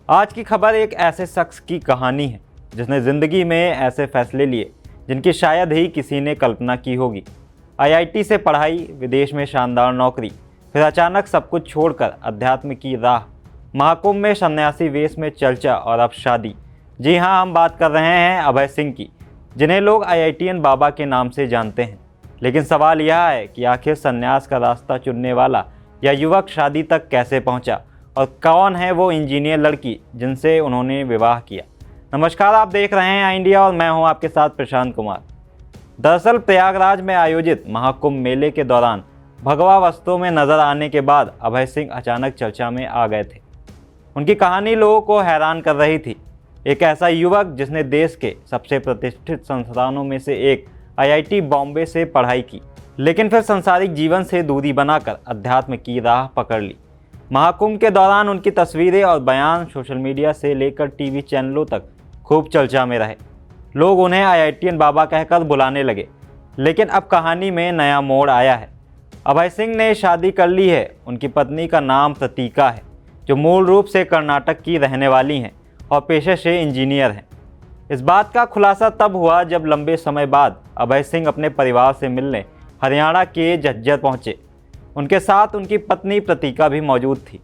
आज की खबर एक ऐसे शख्स की कहानी है जिसने ज़िंदगी में ऐसे फैसले लिए जिनकी शायद ही किसी ने कल्पना की होगी। आईआईटी से पढ़ाई, विदेश में शानदार नौकरी, फिर अचानक सब कुछ छोड़कर अध्यात्म की राह, महाकुंभ में सन्यासी वेश में चर्चा और अब शादी। जी हाँ, हम बात कर रहे हैं अभय सिंह की, जिन्हें लोग आईआईटीएन बाबा के नाम से जानते हैं। लेकिन सवाल यह है कि आखिर संन्यास का रास्ता चुनने वाला यह युवक शादी तक कैसे पहुंचा और कौन है वो इंजीनियर लड़की जिनसे उन्होंने विवाह किया। नमस्कार, आप देख रहे हैं आई इंडिया और मैं हूं आपके साथ प्रशांत कुमार। दरअसल प्रयागराज में आयोजित महाकुंभ मेले के दौरान भगवा वस्त्रों में नजर आने के बाद अभय सिंह अचानक चर्चा में आ गए थे। उनकी कहानी लोगों को हैरान कर रही थी। एक ऐसा युवक जिसने देश के सबसे प्रतिष्ठित संस्थानों में से एक आईआईटी बॉम्बे से पढ़ाई की, लेकिन फिर सांसारिक जीवन से दूरी बनाकर अध्यात्म की राह पकड़ ली। महाकुंभ के दौरान उनकी तस्वीरें और बयान सोशल मीडिया से लेकर टीवी चैनलों तक खूब चर्चा में रहे। लोग उन्हें आईआईटीएन बाबा कहकर बुलाने लगे। लेकिन अब कहानी में नया मोड़ आया है। अभय सिंह ने शादी कर ली है। उनकी पत्नी का नाम प्रतीका है, जो मूल रूप से कर्नाटक की रहने वाली हैं और पेशे से इंजीनियर हैं। इस बात का खुलासा तब हुआ जब लंबे समय बाद अभय सिंह अपने परिवार से मिलने हरियाणा के झज्जर पहुंचे। उनके साथ उनकी पत्नी प्रतीका भी मौजूद थी।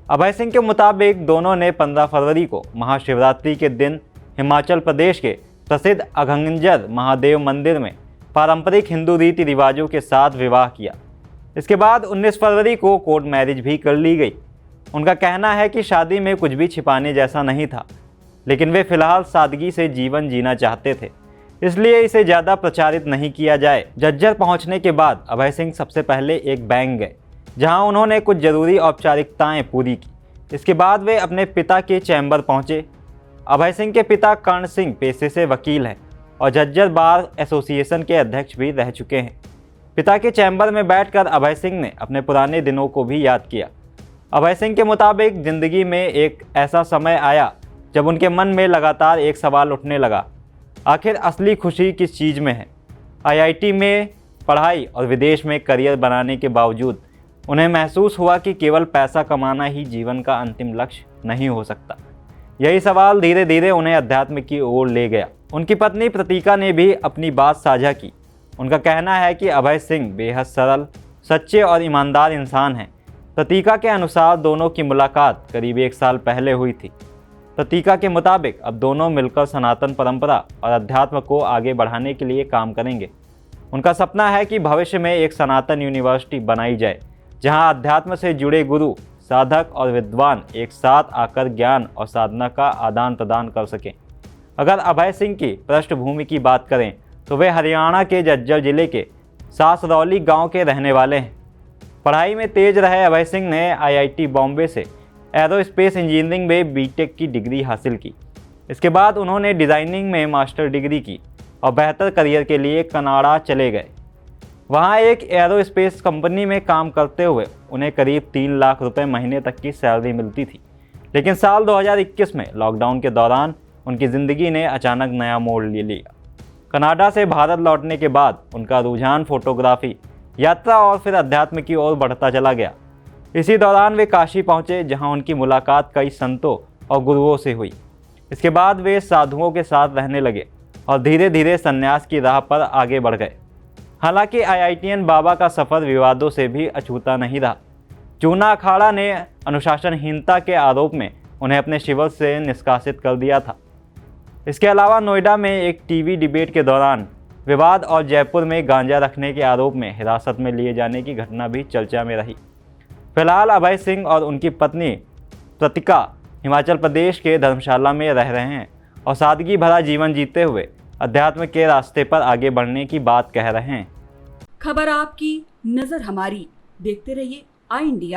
अभय सिंह के मुताबिक दोनों ने 15 फरवरी को महाशिवरात्रि के दिन हिमाचल प्रदेश के प्रसिद्ध अघंजर महादेव मंदिर में पारंपरिक हिंदू रीति रिवाजों के साथ विवाह किया। इसके बाद 19 फरवरी को कोर्ट मैरिज भी कर ली गई। उनका कहना है कि शादी में कुछ भी छिपाने जैसा नहीं था, लेकिन वे फिलहाल सादगी से जीवन जीना चाहते थे, इसलिए इसे ज़्यादा प्रचारित नहीं किया जाए। झज्जर पहुंचने के बाद अभय सिंह सबसे पहले एक बैंक गए, जहां उन्होंने कुछ जरूरी औपचारिकताएं पूरी की। इसके बाद वे अपने पिता के चैम्बर पहुंचे। अभय सिंह के पिता कर्ण सिंह पेशे से वकील हैं और झज्जर बार एसोसिएशन के अध्यक्ष भी रह चुके हैं। पिता के चैम्बर में बैठकर अभय सिंह ने अपने पुराने दिनों को भी याद किया। अभय सिंह के मुताबिक ज़िंदगी में एक ऐसा समय आया जब उनके मन में लगातार एक सवाल उठने लगा, आखिर असली खुशी किस चीज़ में है। आईआईटी में पढ़ाई और विदेश में करियर बनाने के बावजूद उन्हें महसूस हुआ कि केवल पैसा कमाना ही जीवन का अंतिम लक्ष्य नहीं हो सकता। यही सवाल धीरे धीरे उन्हें अध्यात्म की ओर ले गया। उनकी पत्नी प्रतीका ने भी अपनी बात साझा की। उनका कहना है कि अभय सिंह बेहद सरल, सच्चे और ईमानदार इंसान हैं। प्रतीका के अनुसार दोनों की मुलाकात करीब 1 साल पहले हुई थी। प्रतीका के मुताबिक अब दोनों मिलकर सनातन परंपरा और अध्यात्म को आगे बढ़ाने के लिए काम करेंगे। उनका सपना है कि भविष्य में एक सनातन यूनिवर्सिटी बनाई जाए, जहां अध्यात्म से जुड़े गुरु, साधक और विद्वान एक साथ आकर ज्ञान और साधना का आदान प्रदान कर सकें। अगर अभय सिंह की पृष्ठभूमि की बात करें तो वे हरियाणा के झज्जर जिले के सासरौली गाँव के रहने वाले हैं। पढ़ाई में तेज रहे अभय सिंह ने आईआईटी बॉम्बे से एरोस्पेस इंजीनियरिंग में बीटेक की डिग्री हासिल की। इसके बाद उन्होंने डिज़ाइनिंग में मास्टर डिग्री की और बेहतर करियर के लिए कनाडा चले गए। वहां एक एरोस्पेस कंपनी में काम करते हुए उन्हें करीब 3 लाख रुपए महीने तक की सैलरी मिलती थी। लेकिन साल 2021 में लॉकडाउन के दौरान उनकी ज़िंदगी ने अचानक नया मोड़ ले लिया। कनाडा से भारत लौटने के बाद उनका रुझान फोटोग्राफी, यात्रा और फिर अध्यात्म की ओर बढ़ता चला गया। इसी दौरान वे काशी पहुंचे, जहां उनकी मुलाकात कई संतों और गुरुओं से हुई। इसके बाद वे साधुओं के साथ रहने लगे और धीरे धीरे संन्यास की राह पर आगे बढ़ गए। हालांकि आईआईटीएन बाबा का सफ़र विवादों से भी अछूता नहीं रहा। जूना अखाड़ा ने अनुशासनहीनता के आरोप में उन्हें अपने शिविर से निष्कासित कर दिया था। इसके अलावा नोएडा में एक टीवी डिबेट के दौरान विवाद और जयपुर में गांजा रखने के आरोप में हिरासत में लिए जाने की घटना भी चर्चा में रही। फिलहाल अभय सिंह और उनकी पत्नी प्रतीका हिमाचल प्रदेश के धर्मशाला में रह रहे हैं और सादगी भरा जीवन जीते हुए अध्यात्म के रास्ते पर आगे बढ़ने की बात कह रहे हैं। खबर आपकी, नजर हमारी। देखते रहिए आई इंडिया।